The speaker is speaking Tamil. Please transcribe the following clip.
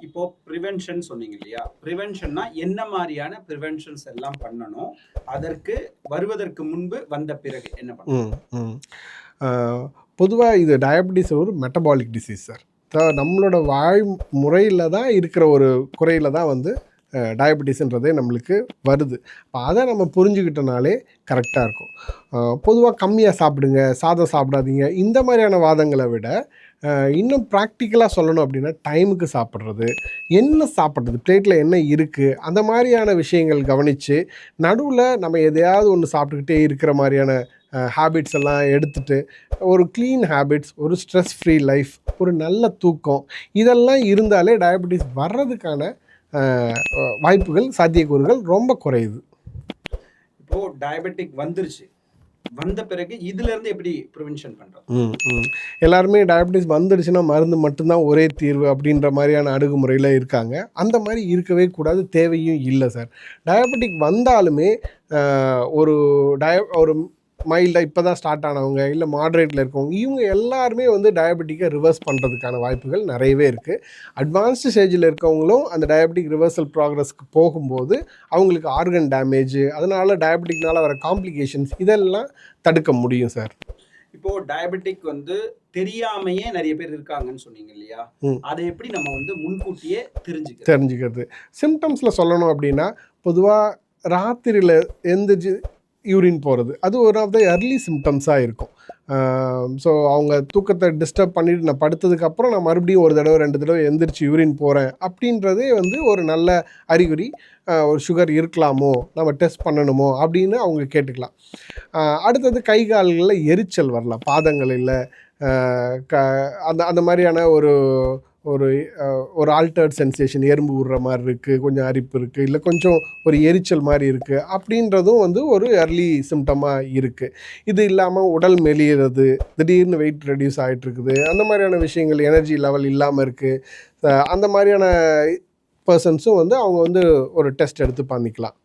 இப்போ பிரிவென்ஷன் சொன்னீங்க இல்லையா? பிரிவென்ஷன்னா என்ன மாரியான பிரிவென்ஷன்ஸ் எல்லாம் பண்ணணும்? அதற்கு வருவதற்கு முன்பு, வந்த பிறகு என்ன பண்ணணும்? ம். பொதுவா இது டயபெட்டிஸ் ஒரு மெட்டபாலிக் டிசீஸ் சார். நம்மளோட முறையில தான் இருக்கிற ஒரு குறையில தான் வந்து டயபெட்டிஸ்ன்றதே நம்மளுக்கு வருது. அப்போ அதை நம்ம புரிஞ்சுக்கிட்டனாலே கரெக்டாக இருக்கும். பொதுவாக கம்மியாக சாப்பிடுங்க, சாதம் சாப்பிடாதீங்க, இந்த மாதிரியான வாதங்களை விட இன்னும் ப்ராக்டிக்கலாக சொல்லணும் அப்படின்னா டைமுக்கு சாப்பிட்றது, என்ன சாப்பிட்றது, பிளேட்டில் என்ன இருக்குது, அந்த மாதிரியான விஷயங்கள் கவனித்து நடுவில் நம்ம எதையாவது ஒன்று சாப்பிட்டுக்கிட்டே இருக்கிற மாதிரியான ஹேபிட்ஸ் எல்லாம் எடுத்துகிட்டு ஒரு க்ளீன் ஹேபிட்ஸ், ஒரு ஸ்ட்ரெஸ் ஃப்ரீ லைஃப், ஒரு நல்ல தூக்கம், இதெல்லாம் இருந்தாலே டயபெட்டிஸ் வர்றதுக்கான வாய்ப்புகள், சாத்தியக்கூறுகள் ரொம்ப குறையுது. இப்போ டயபெட்டிக் வந்துருச்சு, வந்த பிறகு இதுல இருந்து எப்படி ப்ரிவென்ஷன் பண்றது? எல்லாருமே டயபெட்டிஸ் வந்துடுச்சுன்னா மருந்து மட்டும்தான் ஒரே தீர்வு அப்படின்ற மாதிரியான அணுகுமுறையில் இருக்காங்க. அந்த மாதிரி இருக்கவே கூடாது, தேவையும் இல்லை சார். டயபெட்டிக் வந்தாலுமே ஒரு மைல்டாக இப்போ தான் ஸ்டார்ட் ஆனவங்க, இல்லை மாட்ரேட்டில் இருக்கவங்க, இவங்க எல்லாருமே வந்து டயபெட்டிக்கை ரிவர்ஸ் பண்ணுறதுக்கான வாய்ப்புகள் நிறையவே இருக்குது. அட்வான்ஸ்டு ஸ்டேஜில் இருக்கவங்களும் அந்த டயபெட்டிக் ரிவர்சல் ப்ராக்ரஸ்க்கு போகும்போது அவங்களுக்கு ஆர்கன் டேமேஜ், அதனால் டயபெட்டிக்னால் வர காம்ப்ளிகேஷன்ஸ் இதெல்லாம் தடுக்க முடியும் சார். இப்போ டயபெட்டிக் வந்து தெரியாமையே நிறைய பேர் இருக்காங்கன்னு சொன்னீங்க இல்லையா? அதை எப்படி நம்ம வந்து முன்கூட்டியே தெரிஞ்சுக்கிறது? சிம்டம்ஸில் சொல்லணும் அப்படின்னா, பொதுவாக ராத்திரியில் எந்திரிச்சு யூரின் போகிறது, அது ஒரு ஆஃப் த எர்லி சிம்டம்ஸாக இருக்கும். ஸோ அவங்க தூக்கத்தை டிஸ்டர்ப் பண்ணிவிட்டு நான் படுத்ததுக்கப்புறம் நான் மறுபடியும் ஒரு தடவை 2 தடவை எந்திரிச்சு யூரின் போகிறேன் அப்படின்றதே வந்து ஒரு நல்ல அறிகுறி. ஒரு சுகர் இருக்கலாமோ, நம்ம டெஸ்ட் பண்ணணுமோ அப்படின்னு அவங்க கேட்டுக்கலாம். அடுத்தது கை கால்களில் எரிச்சல் வரலாம், பாதங்களில் அந்த மாதிரியான ஒரு ஒரு ஆல்டர்ட் சென்சேஷன், எறும்பு விடுற மாதிரி இருக்குது, கொஞ்சம் அரிப்பு இருக்குது, இல்லை கொஞ்சம் ஒரு எரிச்சல் மாதிரி இருக்குது அப்படின்றதும் வந்து ஒரு எர்லி சிம்டமாக இருக்குது. இது இல்லாமல் உடல் மெலிகிறது, திடீர்னு வெயிட் ரெடியூஸ் ஆகிட்டு இருக்குது, அந்த மாதிரியான விஷயங்கள், எனர்ஜி லெவல் இல்லாமல் இருக்குது, அந்த மாதிரியான பர்சன்ஸும் வந்து அவங்க வந்து ஒரு டெஸ்ட் எடுத்து பண்ணிக்கலாம்.